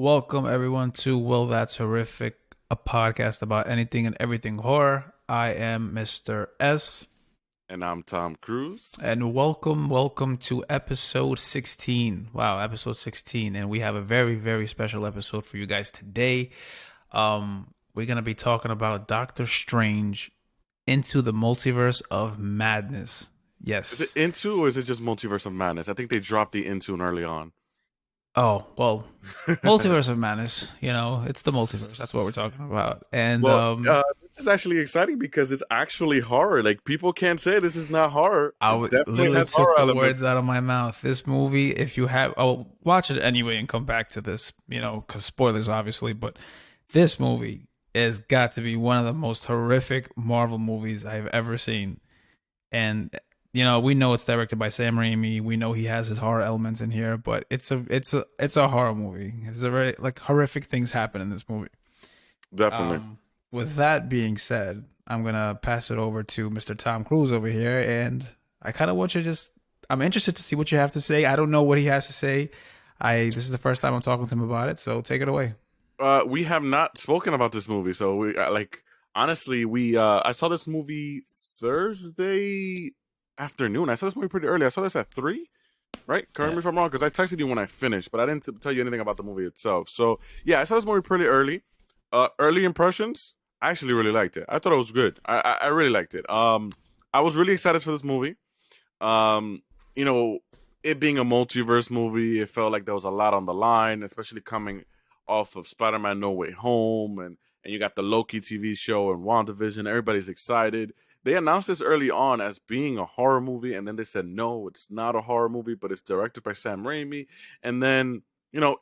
Welcome everyone to Well That's Horrific, a podcast about anything and everything horror. I am Mr. S. And I'm Tom Cruz. And welcome to episode 16. Wow, episode 16. And we have a very special episode for you guys today. We're gonna be talking about Doctor Strange into the Multiverse of Madness. Is it Yes. Into or is it just Multiverse of Madness? I think they dropped the Into early on. Oh, well, Multiverse of Madness, it's the multiverse. That's what we're talking about. And Well, this is actually exciting because it's actually horror. Like, people can't say this is not horror. It definitely literally has took horror the elements. words out of my mouth. This movie, if you have, I'll watch it anyway and come back to this, because spoilers, obviously. But this movie has got to be one of the most horrific Marvel movies I've ever seen. And we know it's directed by Sam Raimi. We know he has his horror elements in here, but it's a horror movie. It's a very horrific things happen in this movie. Definitely. With that being said, I'm gonna pass it over to Mr. Tom Cruise over here, and I kind of want you to I'm interested to see what you have to say. I don't know what he has to say. This is the first time I'm talking to him about it, so take it away. We have not spoken about this movie, so honestly, I saw this movie Thursday afternoon. I saw this movie pretty early. I saw this at 3. Right? Correct me if I'm wrong, because I texted you when I finished, but I didn't tell you anything about the movie itself. So yeah, I saw this movie pretty early. Early impressions, I actually really liked it. I thought it was good. I really liked it. I was really excited for this movie. Um, it being a multiverse movie, it felt like there was a lot on the line, especially coming off of Spider-Man No Way Home, and you got the Loki TV show and WandaVision. Everybody's excited. They announced this early on as being a horror movie, and then they said, no, it's not a horror movie, but it's directed by Sam Raimi. And then,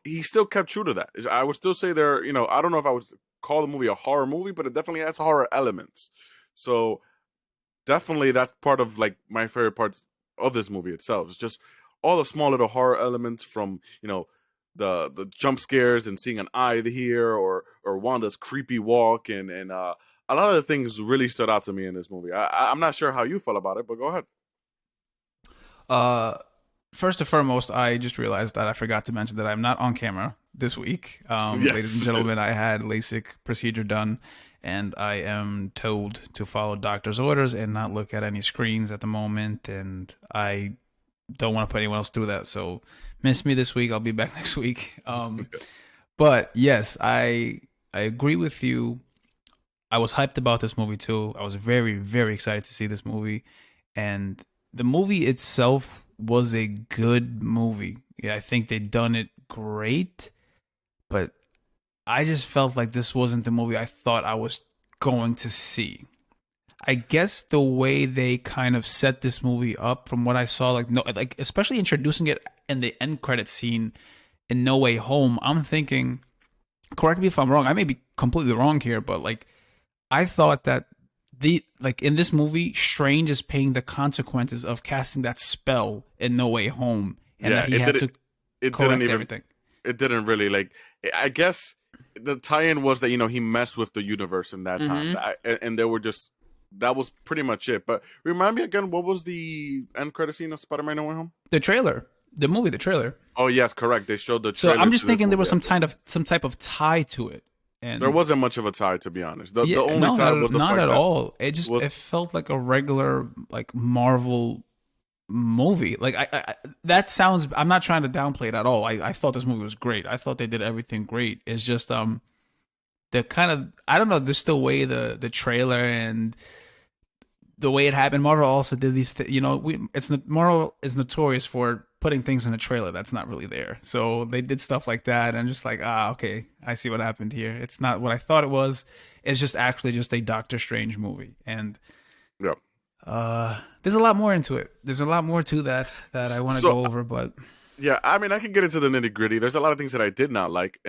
he still kept true to that. I would still say I don't know if I would call the movie a horror movie, but it definitely has horror elements. So definitely that's part of my favorite parts of this movie itself. It's just all the small little horror elements from, the jump scares and seeing an eye here or Wanda's creepy walk and a lot of the things really stood out to me in this movie. I'm not sure how you felt about it, but go ahead. Uh, First and foremost, I just realized that I forgot to mention that I'm not on camera this week. Ladies and Yes. gentlemen, I had LASIK procedure done, and I am told to follow doctor's orders and not look at any screens at the moment. And I don't want to put anyone else through that. So miss me this week. I'll be back next week. But yes, I agree with you. I was hyped about this movie too. I was very excited to see this movie, and the movie itself was a good movie. Yeah, I think they done it great, but I just felt like this wasn't the movie I thought I was going to see. I guess the way they kind of set this movie up, from what I saw, especially introducing it in the end credit scene in No Way Home, I'm thinking, correct me if I'm wrong. I may be completely wrong here, but I thought that in this movie, Strange is paying the consequences of casting that spell in No Way Home, and Yeah, that he had to it didn't correct even everything. it didn't really I guess the tie-in was that he messed with the universe in that time. Hmm. And they were just that was pretty much it. But remind me again, what was the end credit scene of Spider-Man No Way Home? The trailer, the movie, the trailer. Oh yes, correct. They showed the So trailer I'm to just this thinking there was movie. some type of tie to it, There and wasn't much of a tie, to be honest. The yeah, only no, tie was the not fact at that all. was It felt like a regular Marvel movie. That sounds. I'm not trying to downplay it at all. I thought this movie was great. I thought they did everything great. It's just the kind of, I don't know, just the way the trailer and the way it happened. Marvel also did these Marvel is notorious for putting things in the trailer that's not really there. So they did stuff like that, and just okay, I see what happened here. It's not what I thought it was. It's just actually just a Doctor Strange movie, and yeah. there's a lot more into it. There's a lot more to that I want to So go over, but yeah, I mean, I can get into the nitty-gritty. There's a lot of things that I did not like,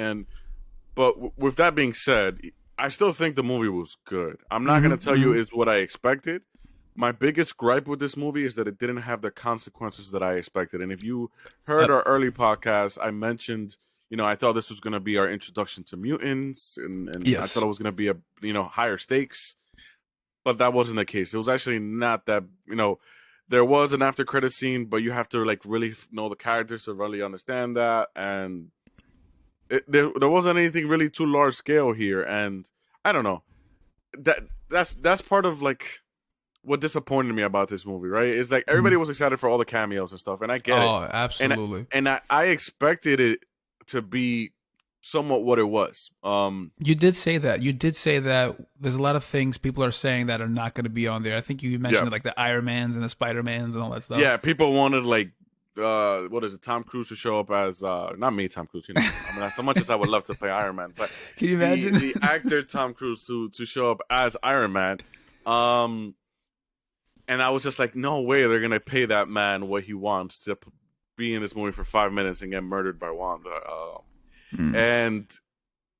but with that being said, I still think the movie was good. I'm not hmm gonna tell you it's what I expected. My biggest gripe with this movie is that it didn't have the consequences that I expected. And if you uh, heard our early podcast, I mentioned, I thought this was going to be our introduction to mutants, and I thought yes, it was going to be higher stakes, but that wasn't the case. It was actually not that. There was an after credit scene, but you have to really know the characters to really understand that, and there wasn't anything really too large scale here, and I don't know. That's part of like what disappointed me about this movie, right? Is like everybody Mhm. was excited for all the cameos and stuff, and I get it, Oh, and absolutely. I expected it to be somewhat what it was. You did say that. You did say that there's a lot of things people are saying that are not going to be on there. I think you Yeah, mentioned like the Iron Mans and the Spider Mans and all that stuff. yeah. People wanted like what is it, Tom Cruise to show up as not me, Tom Cruise. You know, I mean, as much as I would love to play Iron Man, but Can you the imagine? actor Tom Cruise to show up as Iron Man. Um, and I was just like, no way they're gonna pay that man what he wants to be in this movie for 5 minutes and get murdered by Wanda. Mm. And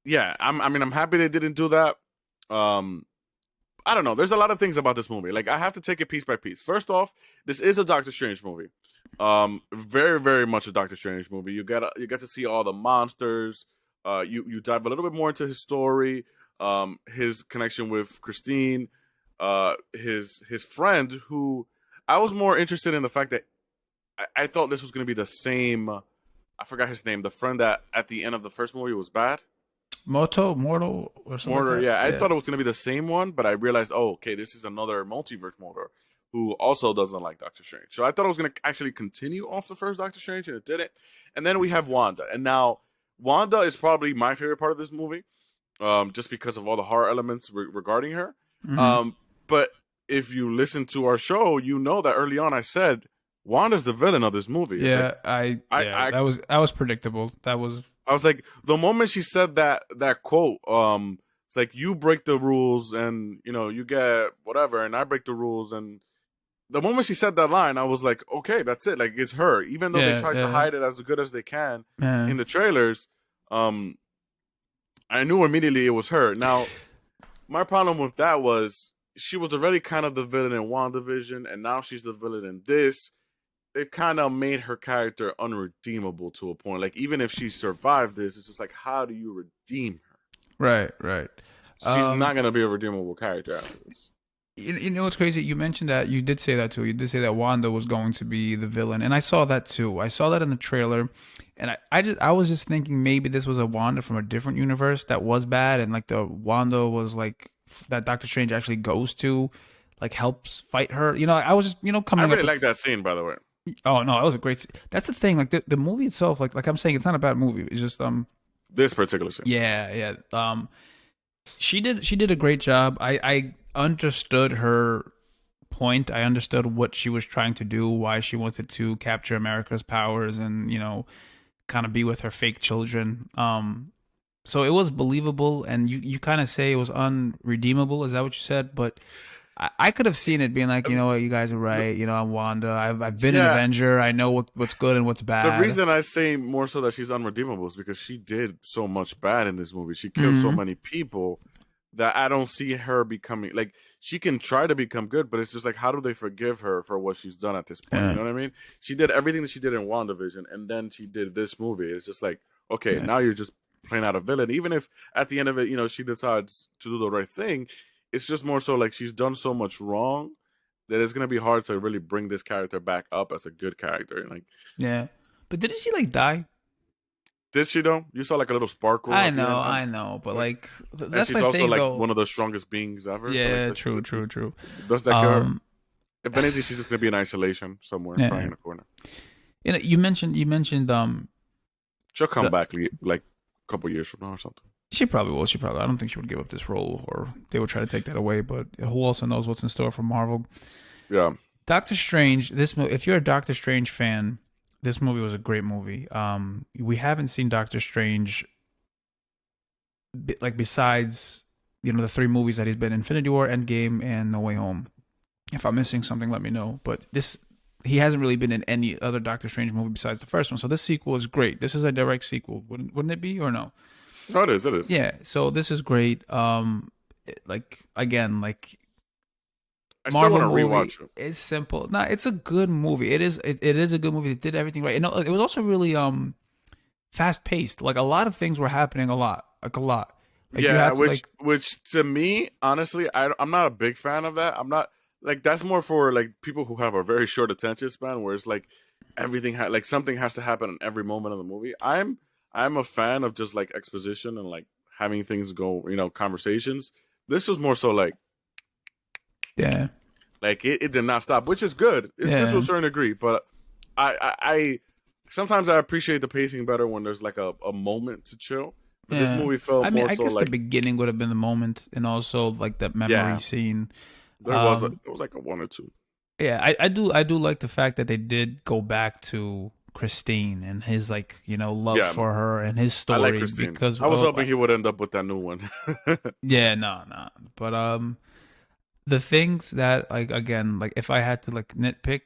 yeah, I mean, I'm happy they didn't do that. Um, I don't know. There's a lot of things about this movie. Like I have to take it piece by piece. First off, this is a Doctor Strange movie. Very, very much a Doctor Strange movie. You get to see all the monsters. You dive a little bit more into his story, his connection with Christine, his friend. Who I was more interested in the fact that I thought this was going to be the same. I forgot his name. The friend that at the end of the first movie was bad. Mortal, or something like Mortar, that. yeah. I Yeah. thought it was going to be the same one, but I realized, oh, okay, this is another multiverse Mortar who also doesn't like Doctor Strange. So I thought it was going to actually continue off the first Doctor Strange, and it didn't. And then we have Wanda. And now, Wanda is probably my favorite part of this movie, just because of all the horror elements regarding her. Hmm. But if you listen to our show, you know that early on I said, Wanda's the villain of this movie. It's like, Yeah. Yeah. I That was predictable. That was. I was like, the moment she said that quote, it's like you break the rules and you know you get whatever, and I break the rules. And the moment she said that line, I was like, okay, that's it. Like it's her. Even though they Yeah. tried to Yeah. hide it as good as they can Yeah. in the trailers, um, I knew immediately it was her. Now, my problem with that was she was already kind of the villain in WandaVision, and now she's the villain in this. They've kind of made her character unredeemable to a point. Like even if she survived this, it's just like, how do you redeem her? Right. Right. She's Um. not gonna be a redeemable character after this. You know what's crazy? You mentioned that you did say that too. You did say that Wanda was going to be the villain, and I saw that too. I saw that in the trailer, and I was just thinking maybe this was a Wanda from a different universe that was bad, and like the Wanda was like that Doctor Strange actually goes to, like helps fight her. You know, I was just I coming up really with. like that scene, by the way. Oh no, that was a great. That's the thing. Like the movie itself, like I'm saying, it's not a bad movie. It's just This particular scene. yeah, yeah. She did a great job. I understood her point. I understood what she was trying to do, why she wanted to capture America's powers and, kind of be with her fake children. So it was believable, and you kind of say it was unredeemable. Is that what you said? But I could have seen it being like, you know what, you guys are The, right. I'm Wanda. I've been an yeah, Avenger. I know what's good and what's the bad. reason I say more so that she's unredeemable is because she did so much bad in this movie. She killed so Hmm. many people that I don't see her becoming like she can try to become good, but it's just like how do they forgive her for what she's done at this point? You Yeah, know what I mean? She did everything that she did in WandaVision, and then she did this movie. It's just like, okay, yeah, now you're just playing out a villain. Even if at the end of it, she decides to do the right thing, it's just more so like she's done so much wrong that it's gonna be hard to really bring this character back up as a good character. Like, yeah. But didn't she like die? did she though? You saw like a little sparkle at the end. I know, but It's like, like and that's she's my also thing like though. one of the strongest beings ever. So like, Yeah, true, true, true. does that kill her? Um, If anything, she's just gonna be in isolation somewhere, crying yeah. in a corner. You mentioned She'll come the, back like a couple years from now or something. she probably will. She probably. I don't think she would give up this role, or they would try to take that away. But who also knows what's in store for Marvel? Yeah, Doctor Strange. If you're a Doctor Strange fan, this movie was a great movie. We haven't seen Doctor Strange like besides the three movies that he's been: Infinity War, Endgame, and No Way Home. If I'm missing something, let me know. But he hasn't really been in any other Doctor Strange movie besides the first one. So this sequel is great. This is a direct sequel, wouldn't it be or no? no, it is. It is. Yeah. So this is great. Like again, like I still Marvel want to movie rewatch it. is simple. No, it's a good movie. It is a good movie. It did everything right. And it was also really fast paced. Like a lot of things were happening a lot. Like a lot. Like you Yeah, had to which to me, honestly, I'm not a big fan of that. I'm not like that's more for like people who have a very short attention span, where it's like everything like something has to happen in every moment of the movie. I'm I'm a fan of just like exposition and like having things go, conversations. This was more so Yeah. like it did not stop, which is good. It's good to a Yeah. certain degree, but I sometimes I appreciate the pacing better when there's like a moment to chill. But this Yeah. movie felt I mean, more I so guess the like, beginning would have been the moment, and also like that memory yeah, scene. it was like a one or two. Yeah, I do like the fact that they did go back to Christine and his like love Yeah, for her and his I like story Christine. because I was hoping he would end up with that new one. yeah, no, but the things that like again like if I had to like nitpick,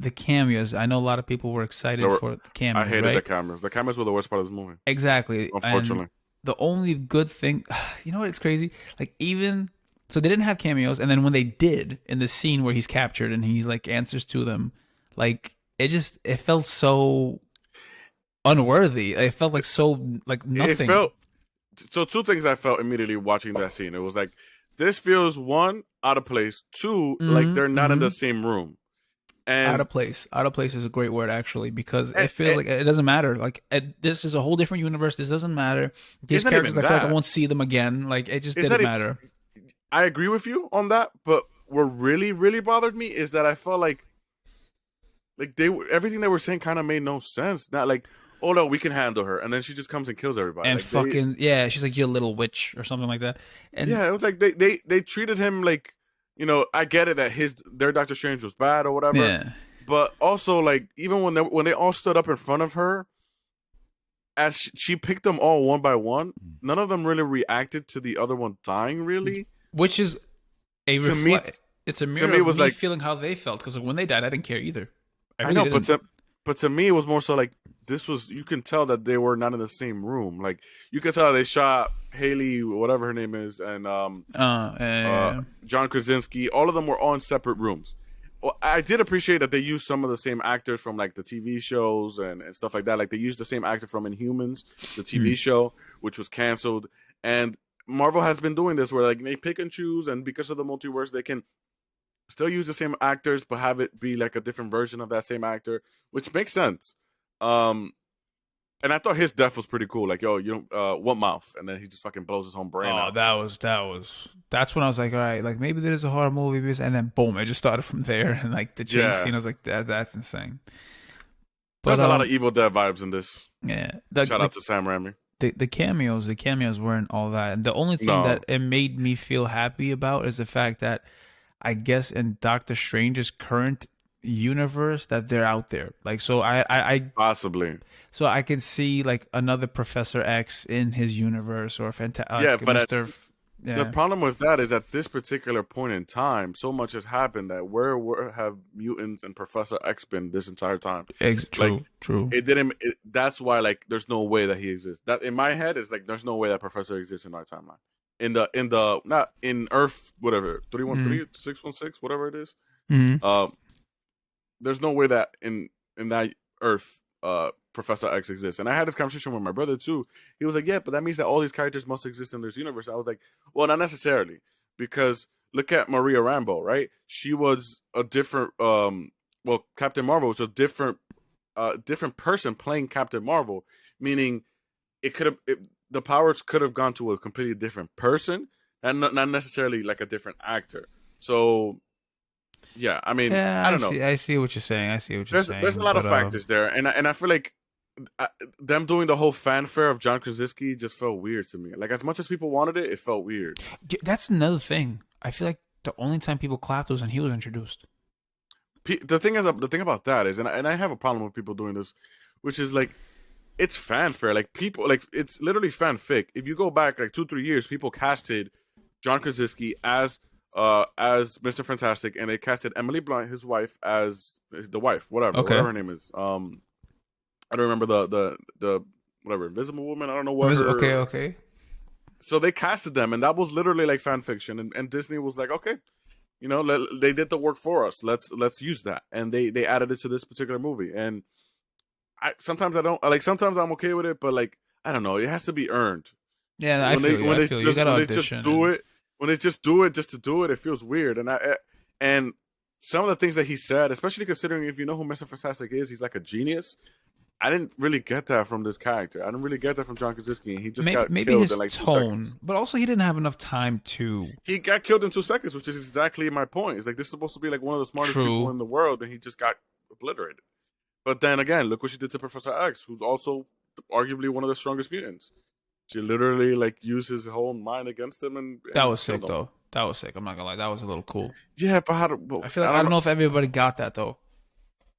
the cameos. I know a lot of people were excited for the I cameos, hated the right? cameras. The cameras were the worst part of this movie, Exactly, and unfortunately. the only good thing, you know what? It's crazy. Like even so, they didn't have cameos, and then when they did in the scene where he's captured and he's like answers to them, like it felt so unworthy. It felt like so like It nothing. felt so. Two things I felt immediately watching that scene. It was like this feels one out of place. Two, like they're not in Mm-hmm. the same room, Out and of place. Out of place is a great word actually because it and, feels like it doesn't matter. Like this is a whole different universe. This doesn't matter. These it's not characters, even I feel like I that. won't see them again. Like it just It's didn't not even. matter. I agree with you on that, but what really, really bothered me is that I felt like everything they were saying kind of made no sense. Not like, oh no, we can handle her, and then she just comes and kills everybody. And Like they, fucking yeah, she's like you little witch or something like that. And yeah, it was like they treated him like, I get it that their Doctor Strange was bad or whatever, yeah, but also like even when they all stood up in front of her, as she picked them all one by one, none of them really reacted to the other one dying. Really, which is a to me, reflect. It's a to mirror me, it of was me like feeling how they felt because like, when they died, I didn't care either. I I really know, didn't. but to me, it was more so like this was. You can tell that they were not in the same room. Like you can tell they shot Haley, whatever her name is, and uh, Uh, John Krasinski. All of them were all in separate rooms. Well, I did appreciate that they used some of the same actors from like the TV shows and stuff like that. Like they used the same actor from Inhumans, the TV show, which was canceled. And Marvel has been doing this where like they pick and choose, and because of the multiverse, they can still use the same actors but have it be like a different version of that same actor, which makes sense. Um, and I thought his death was pretty cool. Like, yo, what mouth? And then he just fucking blows his own brain oh, out. that's when I was like, all right, like maybe there's a horror movie, and then boom, it just started from there, and like the chase Yeah, scene, I was like, that's insane. But there's a lot of Evil Dead vibes in this. yeah, Shout out to Sam Raimi. the cameos weren't all that. And the only thing No, that it made me feel happy about is the fact that I guess in Doctor Strange's current universe that they're out there. Like possibly. so I can see like another Professor X in his universe or Yeah, but the Yeah. problem with that is at this particular point in time, so much has happened that where have mutants and Professor X been this entire time? Like True. it didn't. That's why like there's no way that he exists. That in my head is like there's no way that Professor exists in our timeline. In the not in Earth whatever 313 616 whatever it is. Mm-hmm. There's no way that in that Earth Professor X exists. And I had this conversation with my brother too. He was like, "Yeah, but that means that all these characters must exist in this universe." I was like, "Well, not necessarily, because look at Maria Rambeau, right? She was a different well, Captain Marvel was a different person playing Captain Marvel, meaning it could have the powers could have gone to a completely different person and not necessarily like a different actor. So yeah, I mean, Yeah, I don't know. I see what you're saying. I see what you're There's a saying. lot of But factors there, and I feel like them doing the whole fanfare of John Krasinski just felt weird to me. Like as much as people wanted it, it felt weird. that's another thing. I feel like the only time people clapped was when he was introduced. The thing about that is, and I have a problem with people doing this, which is like it's fanfare. Like people, like it's literally fanfic. If you go back like 2-3 years, people casted John Krasinski as Mr. Fantastic, and they casted Emily Blunt, his wife, as the wife, Okay. whatever her name is. I don't remember the whatever Invisible Woman. I don't know what Okay, her. okay. So they casted them, and that was literally like fan fiction. And Disney was like, okay, they did the work for us. Let's use that, and they added it to this particular movie. And sometimes I don't like. Sometimes I'm okay with it, but like I don't know. It has to be earned. Yeah, I feel you. I feel you. You got to When they just audition. do it, when they just do it just to do it, it feels weird. And some of the things that he said, especially considering if you know who Mr. Fantastic is, he's like a genius. I didn't really get that from this character. I didn't really get that from John Krasinski. He just Maybe got maybe killed in his like 2 seconds. tone, but also he didn't have enough time to. He got killed in 2 seconds, which is exactly my point. It's like this is supposed to be like one of the smartest people True. in the world, and he just got obliterated. But then again, look what she did to Professor X, who's also arguably one of the strongest mutants. She literally like used his whole mind against him That and was killed sick him. though. That was sick. I'm not gonna lie. That was a little cool. Yeah, but how do, well, I feel like I I don't don't know. know if everybody got that though.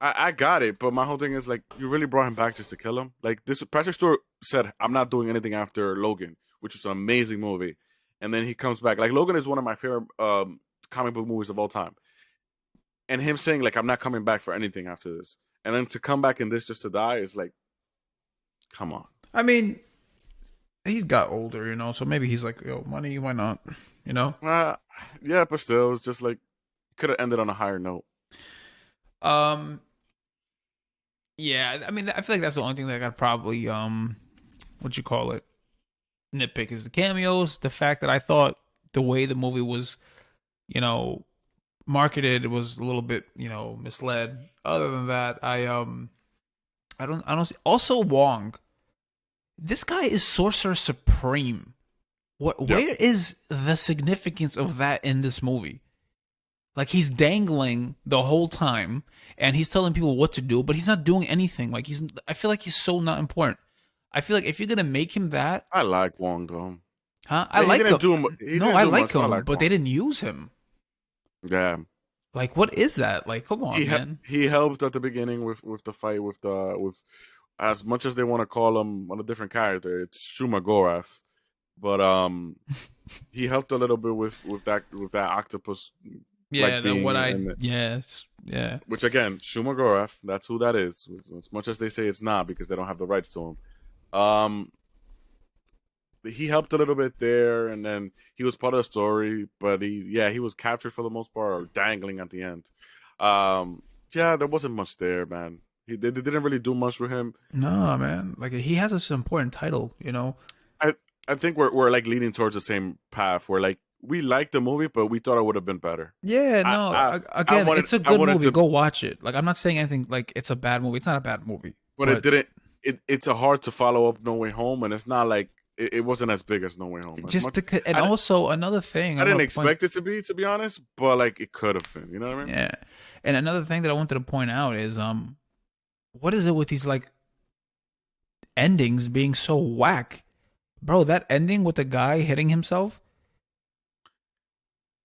I got it, but my whole thing is like you really brought him back just to kill him. Like this, Patrick Stewart said, "I'm not doing anything after Logan," which is an amazing movie, and then he comes back. Like Logan is one of my favorite comic book movies of all time, and him saying like, "I'm not coming back for anything after this," and then to come back in this just to die is like, come on. I mean, he's got older, so maybe he's like, yo, money, why not? You know? Uh, yeah, but still, it's just like could have ended on a higher note. Um, yeah, I mean, I feel like that's the only thing that I got probably, what you call it, nitpick is the cameos. The fact that I thought the way the movie was, you know, marketed was a little bit, misled. Other than that, I don't see. Also, Wong, this guy is Sorcerer Supreme. Where is the significance of that in this movie? Like he's dangling the whole time, and he's telling people what to do, but he's not doing anything. Like I feel like he's so not important. I feel like if you're gonna make him that, I like Wong though. huh? I Yeah, like him. He No, didn't I do like much, but I him, like but Wong. they didn't use him. Yeah, Like, what is that? Like, come on, man. he helped at the beginning with the fight with as much as they want to call him on a different character, it's Shumagorath. But he helped a little bit with that octopus Yeah, like that what being I in it. yes, yeah. Which again, Shumagorath, that's who that is. As much as they say it's not because they don't have the rights to him. He helped a little bit there, and then he was part of the story. But he was captured for the most part, or dangling at the end. Yeah, there wasn't much there, man. They didn't really do much with him. No, man. Like he has this important title, I I think we're like leaning towards the same path. Where like we liked the movie, but we thought it would have been better. Yeah, I no. I, I Again, wanted it's a I good wanted movie. to, Go watch it. Like I'm not saying anything like it's a bad movie. It's not a bad movie. but it But didn't. It's a hard to follow up No Way Home, and it's not like it wasn't as big as No Way Home. As just much, to, and I, also another thing I I didn't want to point. expect it to be honest, but like it could have been. You know what I mean? Yeah, and another thing that I wanted to point out is what is it with these like endings being so whack, bro? That ending with the guy hitting himself,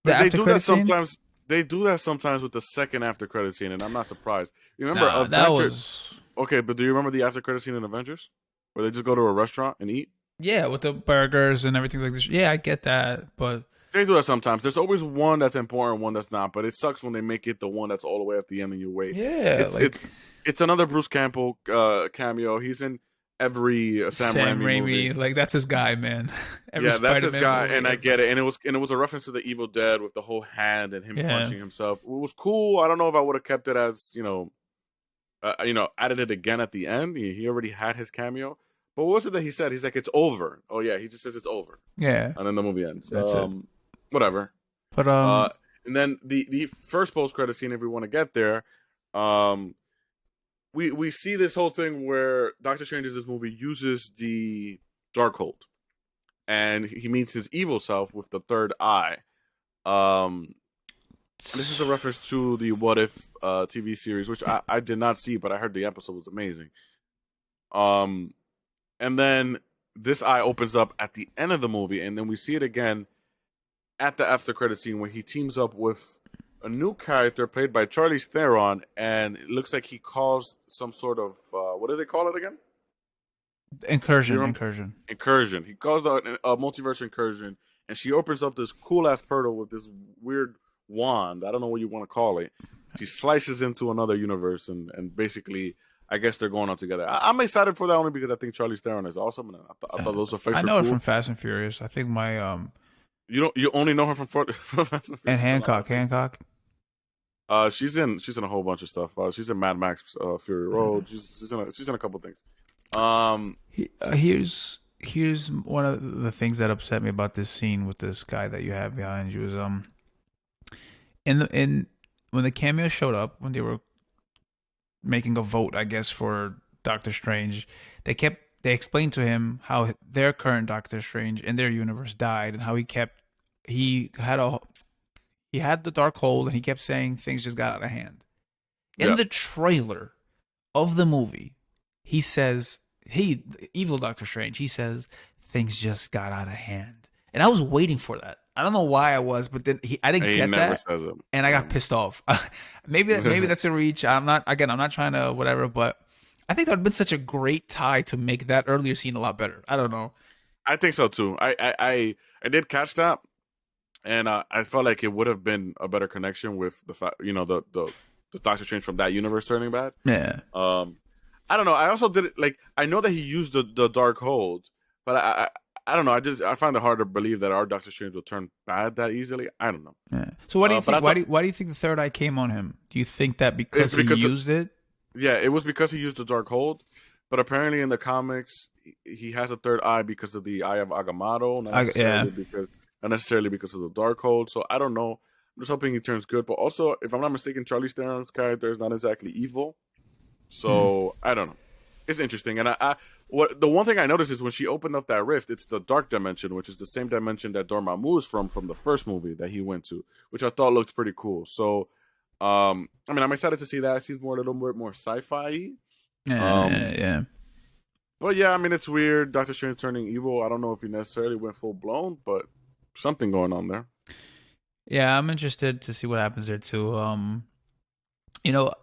the But they after do credit that scene. sometimes. They do that sometimes with the second after credit scene, and I'm not surprised. You remember Nah, that Avengers? was Okay, but do you remember the after credit scene in Avengers, where they just go to a restaurant and eat? yeah with the burgers and everything like this. Yeah, I get that, but They do that sometimes. There's always one that's important, one that's not. But it sucks when they make it the one that's all the way at the end and you wait. yeah, It's like it's it's another Bruce Campbell cameo. He's in every Sam Sam Raimi movie. Raimi, like that's his guy, man. Every Yeah, that's his Spider-Man guy, movie. and I get it. And it was a reference to the Evil Dead with the whole hand and him Yeah, punching himself. It was cool. I don't know if I would have kept it as added it again at the end. He already had his cameo. But what was it that he said? He's like, it's over. Oh yeah, he just says it's over, yeah, and then the movie ends. that's it. Whatever. But Uh, and then the first post credit scene, if we want to get there, we see this whole thing where Doctor Strange in this movie uses the Darkhold, and he meets his evil self with the third eye. This is a reference to the What If TV series, which I did not see, but I heard the episode was amazing. And then this eye opens up at the end of the movie, and then we see it again at the after credit scene where he teams up with a new character played by Charlize Theron, and it looks like he caused some sort of what do they call it again? incursion, You remember? incursion. Incursion. He caused a multiverse incursion, and she opens up this cool ass portal with this weird wand. I don't know what you want to call it. She slices into another universe, and basically, I guess they're going on together. I'm excited for that only because I think Charlize Theron is awesome, and I thought those effects I were know it cool. from Fast and Furious. I think my You only know her from Fast and and Furious. Hancock. She's in a whole bunch of stuff. She's in Mad Max Fury Road. She's in a couple things. Here's one of the things that upset me about this scene with this guy that you have behind you is in when the cameo showed up when they were making a vote, I guess, for Doctor Strange, they explained to him how their current Doctor Strange in their universe died, and how he had a he had the dark hold, and he kept saying things just got out of hand. In Yeah. the trailer of the movie, he says, the evil Doctor Strange, he says, things just got out of hand. And I was waiting for that. I don't know why I was, but then I didn't He get never that, says it. and I got pissed off. Maybe that's a reach. I'm not trying to whatever, but I think that would have been such a great tie to make that earlier scene a lot better. I don't know. I think so too. I did catch that, and I felt like it would have been a better connection with the fact, the Doctor Strange from that universe turning bad. Yeah. I don't know. I also did it like I know that he used the dark hold, but I don't know. I find it hard to believe that our Doctor Strange will turn bad that easily. I don't know. Yeah. So what do you think? But Why do you think the third eye came on him? Do you think that because he because used it? Yeah, it was because he used the dark hold, but apparently in the comics he has a third eye because of the Eye of Agamotto, not necessarily because of the dark hold. So I don't know. I'm just hoping he turns good. But also, if I'm not mistaken, Charlize Theron's character is not exactly evil. So I don't know. It's interesting, and the one thing I noticed is when she opened up that rift, it's the dark dimension, which is the same dimension that Dormammu is from the first movie that he went to, which I thought looked pretty cool. So, I mean, I'm excited to see that. It seems a little bit more sci-fi. Yeah. But yeah, I mean, it's weird. Doctor Strange turning evil. I don't know if he necessarily went full blown, but something going on there. Yeah, I'm interested to see what happens there too.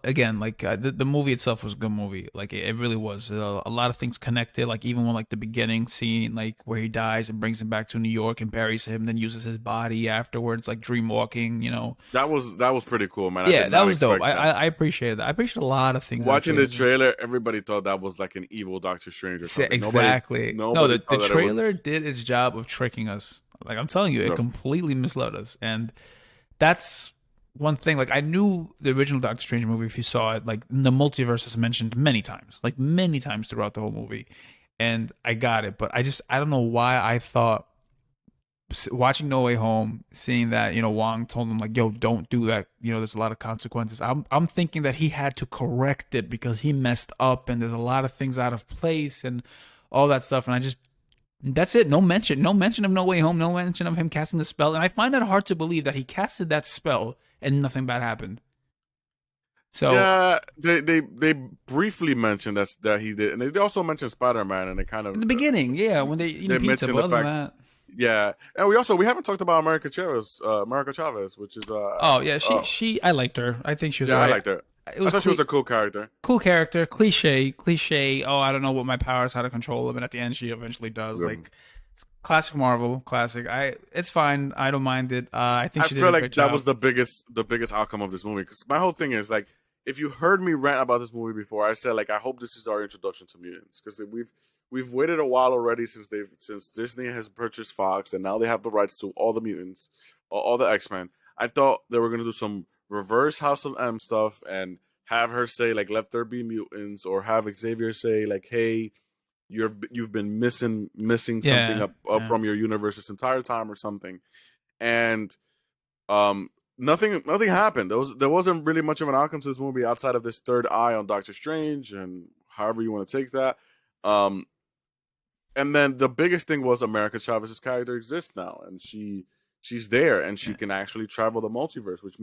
Again, like the movie itself was a good movie. Like it really was. A lot of things connected. Like even when like the beginning scene, like where he dies and brings him back to New York and buries him, then uses his body afterwards, like dream walking. That was pretty cool, man. Yeah, that was dope. I appreciated that. I appreciated a lot of things. Watching the trailer, everybody thought that was like an evil Doctor Strange or something. Exactly. Nobody the trailer did its job of tricking us. Like I'm telling you, it completely misled us, and that's one thing. Like I knew the original Doctor Strange movie. If you saw it, like the multiverse is mentioned many times throughout the whole movie, and I got it. But I don't know why I thought watching No Way Home, seeing that Wong told him like, "Yo, don't do that." There's a lot of consequences. I'm thinking that he had to correct it because he messed up, and there's a lot of things out of place and all that stuff. And that's it. No mention of No Way Home. No mention of him casting the spell. And I find it hard to believe that he casted that spell and nothing bad happened. So yeah, they briefly mentioned that he did, and they also mentioned Spider-Man, and they kind of in the beginning, when they eat pizza. Mentioned the fact, yeah, and we haven't talked about America Chavez, which is she I liked her. I think she was. Yeah, right. I liked her. I thought she was a cool character. Cool character, cliche. Oh, I don't know what my powers, how to control them, and at the end, she eventually does. Yeah. Like classic Marvel, classic. It's fine. I don't mind it. I think she did a great job. That was the biggest outcome of this movie. Because my whole thing is like, if you heard me rant about this movie before, I said like, I hope this is our introduction to mutants, because we've waited a while already since Disney has purchased Fox, and now they have the rights to all the mutants, all the X-Men. I thought they were gonna do some reverse House of M stuff and have her say like, let there be mutants, or have Xavier say like, hey, you've been missing something up from your universe this entire time or something. And nothing happened. There wasn't really much of an outcome to this movie outside of this third eye on Doctor Strange, and however you want to take that. And then the biggest thing was America Chavez's character exists now, and she's there, and she can actually travel the multiverse, which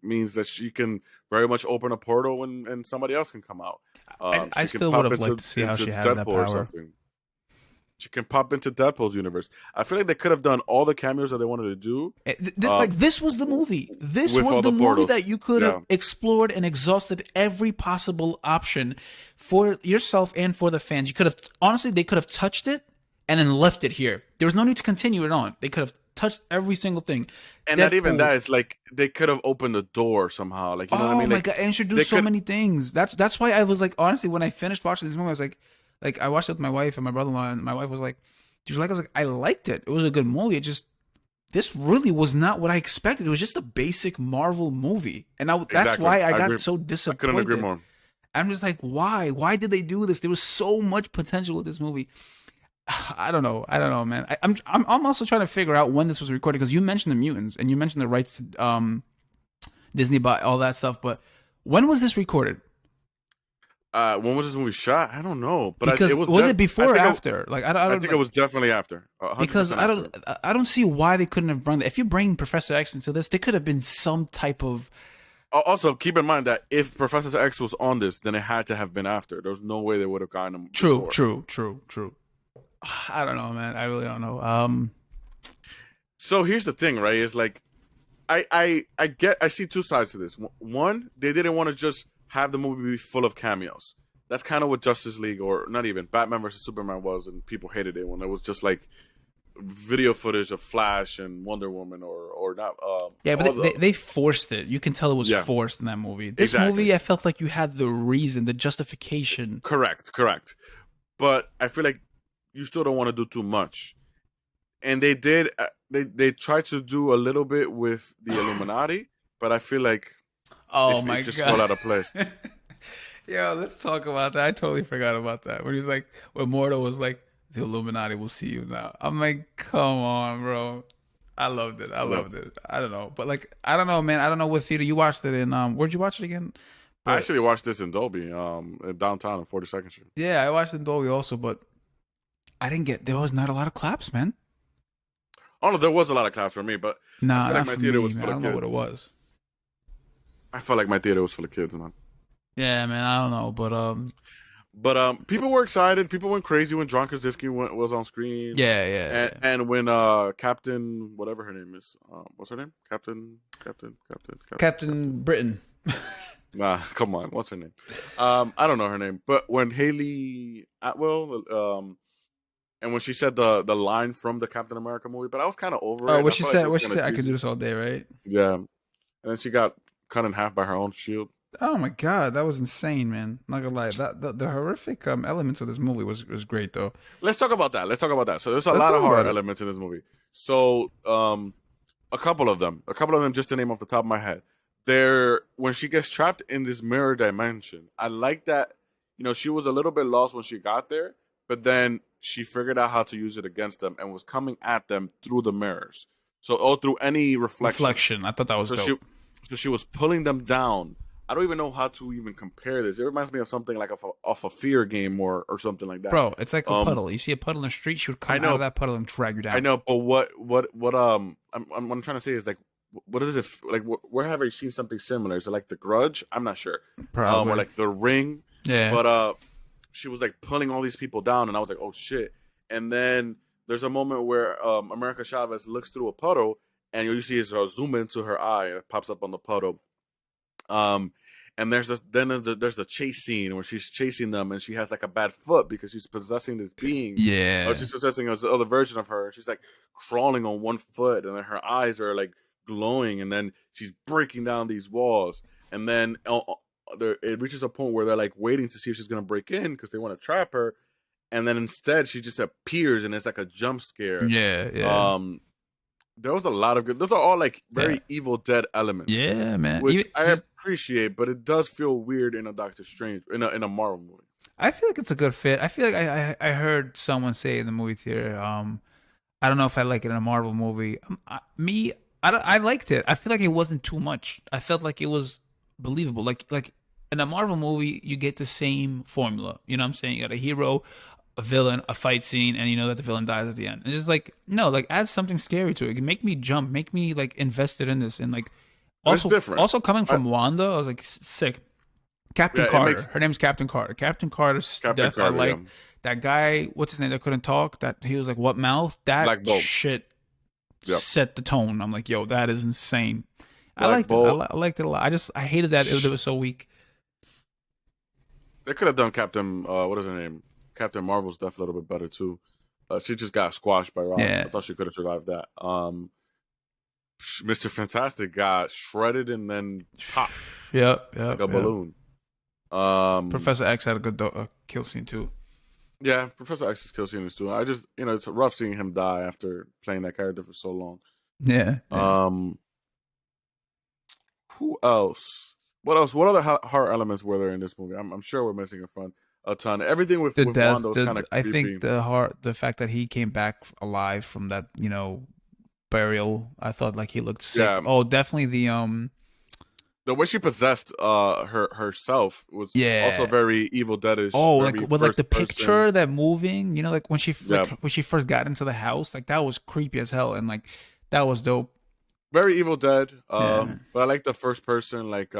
means that she can very much open a portal and somebody else can come out. I still would have liked to see how she has that power. She can pop into Deadpool's universe. I feel like they could have done all the cameos that they wanted to do. This was the movie. This was the movie that you could have explored and exhausted every possible option for yourself and for the fans. You could have, honestly, they could have touched it and then left it here. There was no need to continue it on. They could have touched every single thing. And not even that. It's like they could have opened the door somehow. Like, you know what I mean? Oh my God, introduced so many things. That's why I was like, honestly, when I finished watching this movie, I was like I watched it with my wife and my brother-in-law, and my wife was like, "Did you like it?" I was like, "I liked it. It was a good movie. This really was not what I expected. It was just a basic Marvel movie." And that's why I got so disappointed. I couldn't agree more. I'm just like, why? Why did they do this? There was so much potential with this movie. I don't know, man. I'm also trying to figure out when this was recorded, because you mentioned the mutants and you mentioned the rights to Disney bought all that stuff. But when was this recorded? When was this movie shot? I don't know, but Because it was. was it I before or think after? Like I I don't think it like was definitely after. because 100% after. I don't see why they couldn't have brought that. If you bring Professor X into this, there could have been some type of Also, keep in mind that if Professor X was on this, then it had to have been after. There's no way they would have gotten him true, before. true, true, true. I don't know, man. I really don't know. So here's the thing, right? Is like I see two sides to this. One, they didn't want to just have the movie be full of cameos. That's kind of what Justice League, or not even Batman versus Superman, was, and people hated it when it was just like video footage of Flash and Wonder Woman, or not. Yeah, All but the they forced it. You can tell it was Yeah, forced in that movie. This exactly. movie, I felt like you had the reason, the justification. Correct. But I feel like you still don't want to do too much, and they did. They tried to do a little bit with the Illuminati, but I feel like Oh it my just fell god. out of place. Yo, let's talk about that. I totally forgot about that. When he was like, when Mordo was like, the Illuminati will see you now. I'm like, come on, bro. I loved it. I Yeah. loved it. I don't know. But like, I don't know, man. I don't know what theater you watched it in. Where'd you watch it again? I But actually watched this in Dolby, in downtown on 42nd Street. yeah, I watched it in Dolby also, but I didn't get, there was not a lot of claps, man. Oh no, there was a lot of claps for me, but I Nah, feel like not my for theater me, was man. full I of don't know what kids. it was. I felt like my theater was full of kids, man. Yeah, man. I don't know. But, But people were excited. People went crazy when John Krasinski was on screen, yeah, yeah, and yeah. and when Captain, whatever her name is, what's her name? Captain. Captain Britain. Nah, come on, what's her name? I don't know her name. But when Haley Atwell, and when she said the line from the Captain America movie, but I was kind of over Oh, it. I felt like it was what she kind of said, I could do cheesy. this all day, right? Yeah, and then she got cut in half by her own shield. Oh my god, that was insane, man. Not gonna lie, that the horrific elements of this movie was great though. Let's talk about that. Let's talk about that. So there's a Let's lot of talk horror about it. elements in this movie. So a couple of them, just to name off the top of my head. There, when she gets trapped in this mirror dimension, I like that. She was a little bit lost when she got there, but then she figured out how to use it against them and was coming at them through the mirrors. So, through any reflection. Reflection. I thought that was So she, dope, so she was pulling them down. I don't even know how to even compare this. It reminds me of something like off a fear game or something like that. bro. It's like a Um, puddle. You see a puddle in the street, she would come I out of know, that puddle and drag you I down. know, but what I'm trying to say is like, what is it like? Where have I seen something similar? Is it like The Grudge? I'm not sure. Or Probably. like The Ring. Yeah. But she was like pulling all these people down, and I was like, oh shit. And then there's a moment where America Chavez looks through a puddle, and you see his zoom into her eye, and it pops up on the puddle. Um, and there's the chase scene where she's chasing them, and she has like a bad foot because she's possessing this being. Or Yeah. she's possessing this other version of her. She's like crawling on one foot, and then her eyes are like glowing, and then she's breaking down these walls, and then it reaches a point where they're like waiting to see if she's gonna break in because they want to trap her, and then instead she just appears, and it's like a jump scare. Yeah. Yeah. There was a lot of good. Those are all like Yeah. very Evil Dead elements, Yeah, man. which Even, I just, appreciate, but it does feel weird in a Doctor Strange in a Marvel movie. I feel like it's a good fit. I feel like I heard someone say in the movie theater. I don't know if I like it in a Marvel movie. I liked it. I feel like it wasn't too much. I felt like it was believable. Like in a Marvel movie, you get the same formula. You know what I'm saying? You got a hero, a villain, a fight scene, and you know that the villain dies at the end. It's just like no, like add something scary to it. Make me jump, make me like invested in this, and like It's different. also coming from Wanda, I was like sick. Captain Yeah, it Carter. makes Her name's Captain Carter. Captain Carter's Captain death. I Carter. like Yeah. that guy. What's his name? That couldn't talk. That he was like, "What mouth?" That Black Bolt. shit Yep. set the tone. I'm like, "Yo, that is insane." I Black liked it. Bolt. I liked it a lot. I hated that it was so weak. They could have done Captain. What is her name? Captain Marvel's death a little bit better too. She just got squashed by Rob. Yeah. I thought she could have survived that. Mr. Fantastic got shredded and then popped Yep. like a Yep. balloon. Professor X had a good kill scene too. Yeah, Professor X's kill scene is too. I just, it's rough seeing him die after playing that character for so long. Yeah. Who else? What else? What other horror elements were there in this movie? I'm sure we're missing a ton. Everything with The death. Wanda was kind of I creepy. think the fact that he came back alive from that burial. I thought like he looked sick. Yeah. Oh, definitely The way she possessed herself was also Yeah. very Evil Deadish, Oh, like very with like the first person. picture that moving, like Yeah, when she first got into the house, like that was creepy as hell, and like that was dope. very Evil Dead. Yeah, But I like the first person, like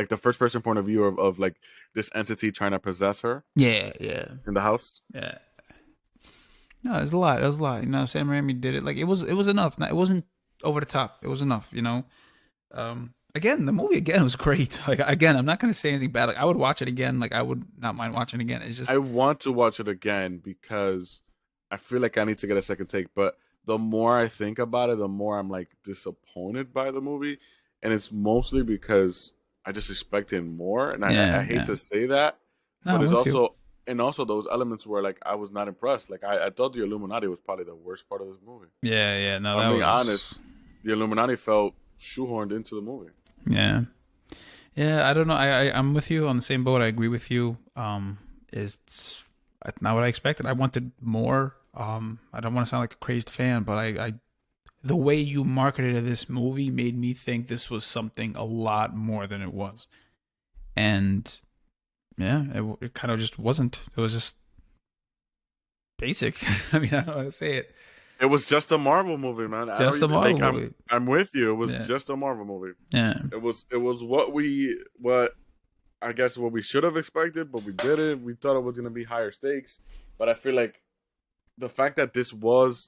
the first person point of view of like this entity trying to possess her yeah, yeah, in the house. yeah. No, it was a lot. It was a lot. Sam Raimi did it. Like it was enough. It wasn't over the top. It was enough. Again, the movie again was great. Like again, I'm not gonna say anything bad. Like I would watch it again. Like I would not mind watching it again. It's just I want to watch it again because I feel like I need to get a second take. But the more I think about it, the more I'm like disappointed by the movie, and it's mostly because I just expected more, and I yeah, hate yeah. to say that, No, but I'm it's with you. also and also those elements where like I was not impressed. Like I thought the Illuminati was probably the worst part of this movie. Yeah, yeah. No, I'm that being was honest, the Illuminati felt shoehorned into the movie. yeah. Yeah, I don't know. I'm with you on the same boat. I agree with you. It's not what I expected. I wanted more. I don't want to sound like a crazed fan, but I the way you marketed this movie made me think this was something a lot more than it was. And yeah, it kind of just wasn't. It was just basic. I mean, I don't know how to say it. It was just a Marvel movie, man. I don't Just a even Marvel like. movie. I'm with you. It was Yeah, just a Marvel movie. yeah. It was what I guess what we should have expected, but we didn't. We thought it was gonna be higher stakes, but I feel like the fact that this was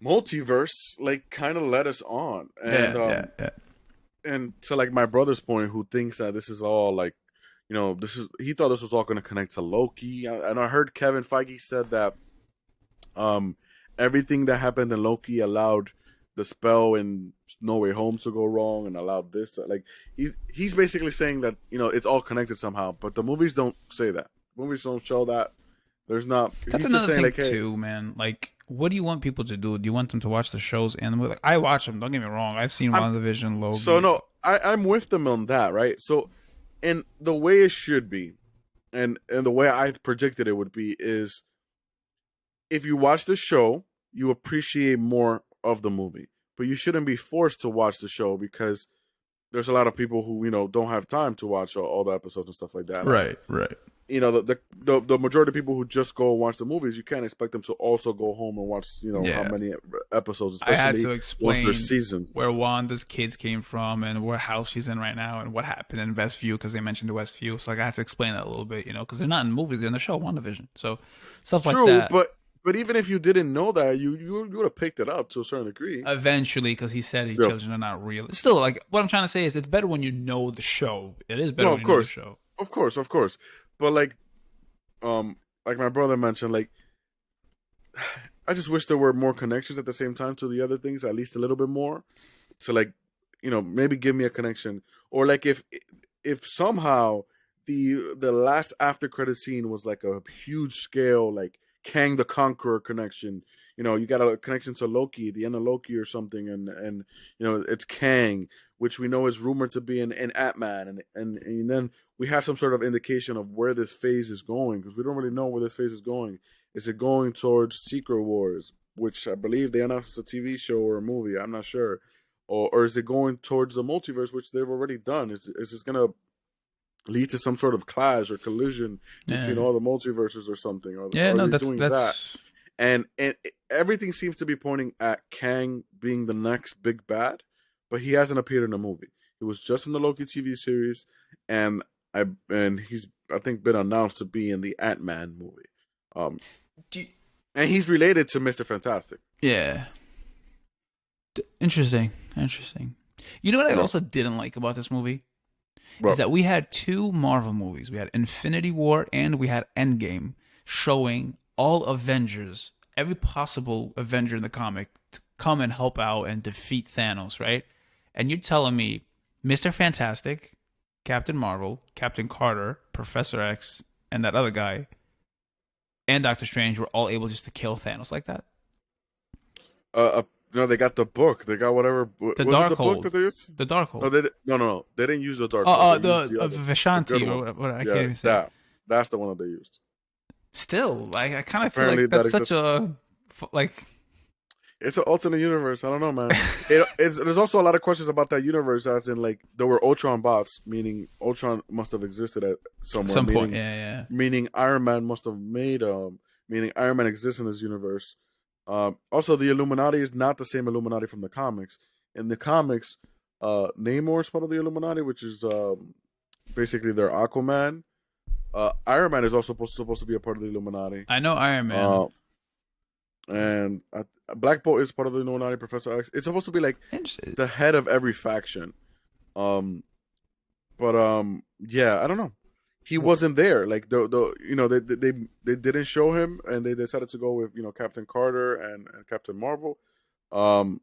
multiverse like kind of led us on, Yeah, yeah, yeah. and to like my brother's point, who thinks that this is all like, this is he thought this was all gonna connect to Loki, and I heard Kevin Feige said that um everything that happened in Loki allowed the spell in No Way Home to go wrong and allowed this like he's basically saying that it's all connected somehow, but the movies don't say that. Movies don't show that. There's not. That's He's just another saying thing like, hey, too, man. Like, what do you want people to do? Do you want them to watch the shows and the movie? Like, I watch them. Don't get me wrong. I've seen I'm WandaVision, so Loki. no, I'm with them on that, right? So, and the way it should be, and the way I predicted it would be is if you watch the show, you appreciate more of the movie, but you shouldn't be forced to watch the show because there's a lot of people who don't have time to watch all the episodes and stuff like that. Right, right. The majority of people who just go and watch the movies, you can't expect them to also go home and watch how Yeah. many episodes, I had especially to once there's explain seasons. where Wanda's kids came from and where house she's in right now and what happened in Westview because they mentioned the Westview. So like I had to explain that a little bit, because they're not in movies, they're in the show WandaVision. So stuff like True, that. but even if you didn't know that, you would have picked it up to a certain degree. Eventually, because he said Yeah. children are not real. Still, like what I'm trying to say is, it's better when you know the show. It is better No, when of you know the course, show. of course. But like my brother mentioned, like I just wish there were more connections at the same time to the other things, at least a little bit more. So like, maybe give me a connection, or like if somehow the last after credit scene was like a huge scale, like Kang the Conqueror connection. You got a connection to Loki, the end of Loki or something, and it's Kang, which we know is rumored to be in Ant-Man, and then we have some sort of indication of where this phase is going, because we don't really know where this phase is going. Is it going towards Secret Wars, which I believe they announced as a TV show or a movie? I'm not sure. Or is it going towards the multiverse, which they've already done? Is this going to lead to some sort of clash or collision between Yeah, all the multiverses or something? Or yeah. are No, they that's doing that? that's And everything seems to be pointing at Kang being the next big bad, but he hasn't appeared in a movie. He was just in the Loki TV series, and he's I think been announced to be in the Ant-Man movie. Um, do you- and he's related to Mr. Fantastic. yeah. Interesting, interesting. You know what I Yeah. also didn't like about this movie is Well, that we had two Marvel movies. We had Infinity War and we had Endgame, showing all Avengers, every possible Avenger in the comic, to come and help out and defeat Thanos, right? And you're telling me Mr. Fantastic, Captain Marvel, Captain Carter, Professor X, and that other guy, and Doctor Strange were all able just to kill Thanos like that? no, they got the book. They got whatever. The Was it the book Darkhold. that they used? The Darkhold. No. They didn't use the Oh, Darkhold. They used the the other, the good Vishanti one. or what? I can't Yeah, even say. that's the one that they used. Still, like I kind of feel Apparently, like that that's exists. such a like It's an alternate universe. I don't know, man. There's also a lot of questions about that universe, as in like there were Ultron bots, meaning Ultron must have existed at At somewhere, some point, meaning yeah, yeah. Iron Man must have made meaning Iron Man exists in this universe. Also, the Illuminati is not the same Illuminati from the comics. In the comics, Namor is part of the Illuminati, which is basically their Aquaman. Iron Man is also supposed to be a part of the Illuminati. I know Iron Man. Uh, and Black Bolt is part of the Illuminati. Professor X. It's supposed to be like Interesting. the head of every faction. Um, but yeah, I don't know. He wasn't there. Like they didn't show him, and they decided to go with Captain Carter and Captain Marvel. Um,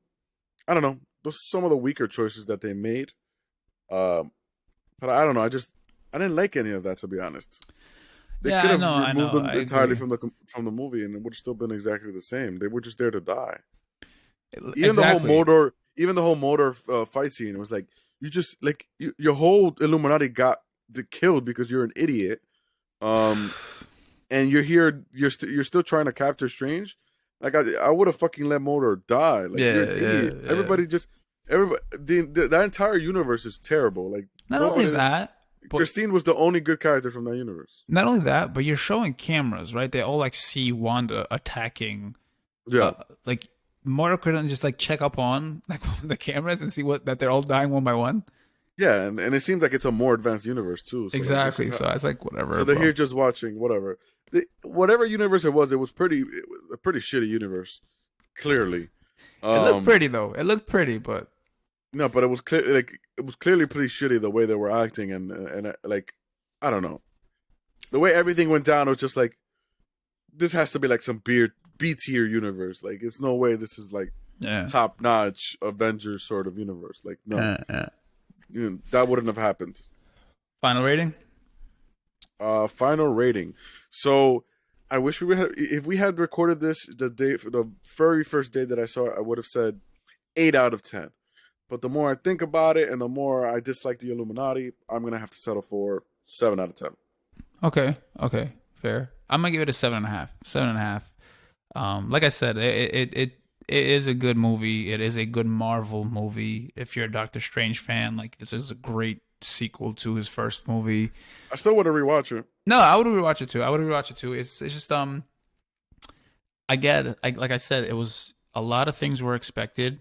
I don't know. Those are some of the weaker choices that they made. But I don't know. I didn't like any of that, to be honest. They Yeah, could I have know, I removed know. them I entirely agree. from the movie, and it would have still been exactly the same. They were just there to die. Even the whole Exactly. motor fight scene, it was like you just like your whole Illuminati got killed because you're an idiot. Um, and you're here, you're still trying to capture Strange. Like I would have fucking let Motor die. Like you're Yeah, an yeah, idiot. yeah. Everybody, that entire universe is terrible. Like Not only nobody. that, but Christine was the only good character from that universe. you're showing cameras, right? They all like see Wanda attacking. Yeah, Like Moira couldn't just like check up on like the cameras and see what that they're all dying one by one. yeah, and it seems like it's a more advanced universe too. So like, Exactly. So I was like, whatever, so they're bro. here just watching whatever. Whatever universe it was a pretty shitty universe. Clearly, It looked um, pretty though. It looked pretty, but no, but it was clear, like it was clearly pretty shitty the way they were acting, and like I don't know, the way everything went down was just like this has to be like some B tier universe. Like it's no way this is like yeah. top notch Avengers sort of universe. Like no, Yeah. that wouldn't have happened. Final rating? Final rating. So I wish we had if we had recorded this the very first day that I saw it, I would have said 8 out of 10. But the more I think about it and the more I dislike the Illuminati, I'm gonna have to settle for 7 out of 10. Okay. Okay. Fair. I'm gonna give it a 7.5. 7.5. Like I said, it is a good movie. It is a good Marvel movie. If you're a Doctor Strange fan, like this is a great sequel to his first movie. I still want to rewatch it. No, I would rewatch it too. I would rewatch it too. It's just I get it. Like I said, it was a lot of things were expected.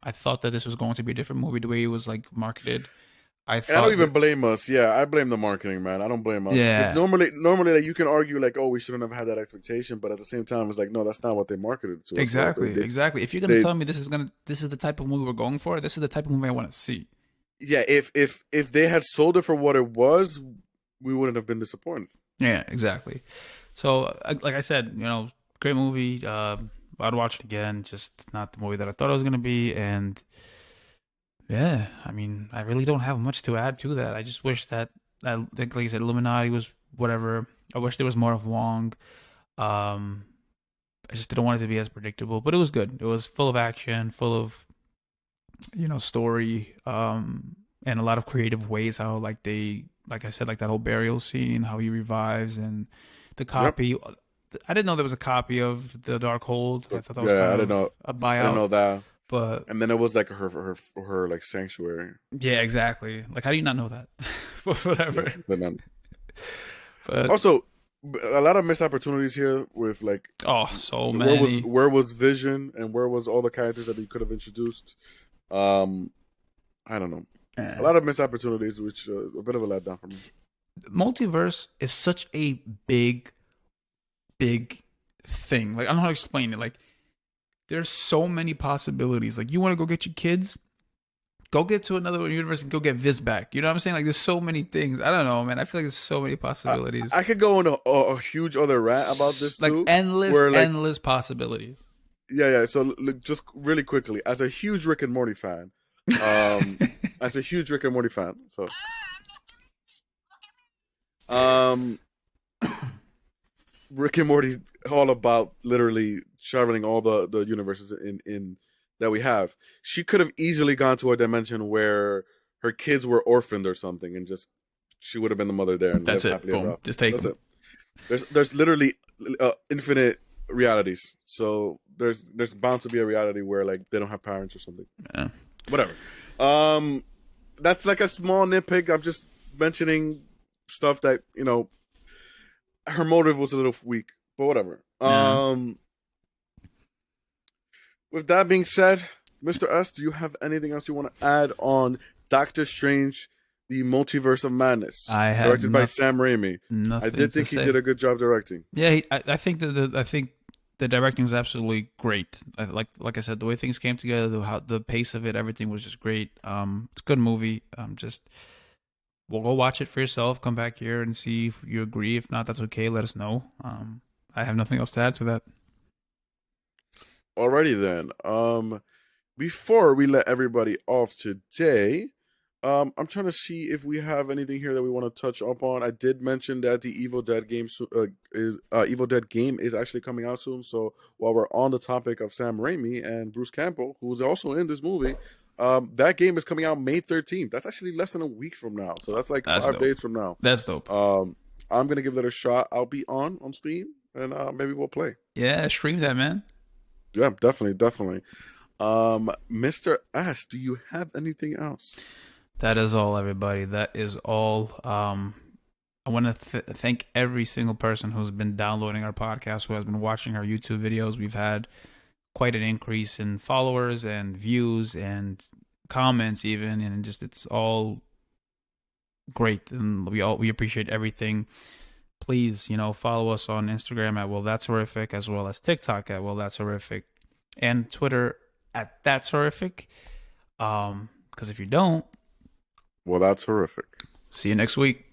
I thought that this was going to be a different movie the way it was like marketed. I And I don't thought even that blame us. Yeah, I blame the marketing, man. I don't blame us because yeah, normally like you can argue like, oh, we shouldn't have had that expectation, but at the same time, it's like, no, that's not what they marketed it to us for. exactly, exactly. If you're gonna They tell me this is the type of movie we're going for, this is the type of movie I want to see. yeah. If they had sold it for what it was, we wouldn't have been disappointed. Yeah, exactly. So, like I said, great movie. I'd watch it again. Just not the movie that I thought it was gonna be. And yeah, I mean, I really don't have much to add to that. I just wish that, like you said, Illuminati was whatever. I wish there was more of Wong. Um, I just didn't want it to be as predictable, but it was good. It was full of action, full of story, and a lot of creative ways how like I said, like that whole burial scene, how he revives, and the Yep. copy. I didn't know there was a copy of the Darkhold. I thought that was Yeah, kind I didn't of know. a I didn't buyout, know that. but And then it was like her like sanctuary. yeah, exactly. Like, how do you not know that? But Yeah, whatever. but then But also a lot of missed opportunities here with like oh, so many. where was Vision and where was all the characters that he could have introduced. Um, I don't know. A Eh. lot of missed opportunities, which a bit of a letdown for me. Multiverse is such a big thing. Like, I don't know how to explain it. Like, there's so many possibilities. Like, you want to go get your kids, go get to another universe and go get Viz back. You know what I'm saying? Like, there's so many things. I don't know, man. I feel like there's so many possibilities. I could go on a huge other rant about this Like too, endless, where like endless possibilities. yeah. So look, just really quickly, as a huge Rick and Morty fan, um, as a huge Rick and Morty fan, so um, Rick and Morty all about literally traveling all the universes in that we have. She could have easily gone to a dimension where her kids were orphaned or something, and just she would have been the mother there and That's lived it. happily ever Boom. after. Just take That's them. it. There's literally infinite realities. So there's bound to be a reality where like they don't have parents or something. Yeah. Whatever. Um, that's like a small nitpick. I'm just mentioning stuff that her motive was a little weak, but whatever. Yeah. With that being said, Mr. S, do you have anything else you want to add on Doctor Strange, the Multiverse of Madness, I have directed by Sam Raimi? I nothing did to think he say. did a good job directing. Yeah, I think I think the directing was absolutely great. Like I said, the way things came together, the pace of it, everything was just great. It's a good movie. Just we'll go watch it for yourself. Come back here and see if you agree. If not, that's okay. Let us know. I have nothing else to add to that. Alrighty then. Before we let everybody off today, I'm trying to see if we have anything here that we want to touch up on. I did mention that the Evil Dead game is actually coming out soon. So while we're on the topic of Sam Raimi and Bruce Campbell, who's also in this movie, that game is coming out May 13th. That's actually less than a week from now. So that's like That's 5 days dope. from now. That's dope. I'm gonna give that a shot. I'll be on Steam, and maybe we'll play. Yeah, stream that, man. Yeah, definitely, definitely. Mr. S, do you have anything else? That is all, everybody. That is all. I want to thank every single person who's been downloading our podcast, who has been watching our YouTube videos. We've had quite an increase in followers and views and comments, even, and just it's all great, and we appreciate everything. Please, follow us on Instagram at Well That's Horrific, as well as TikTok at Well That's Horrific, and Twitter at That's Horrific. Because if you don't, Well, that's horrific. see you next week.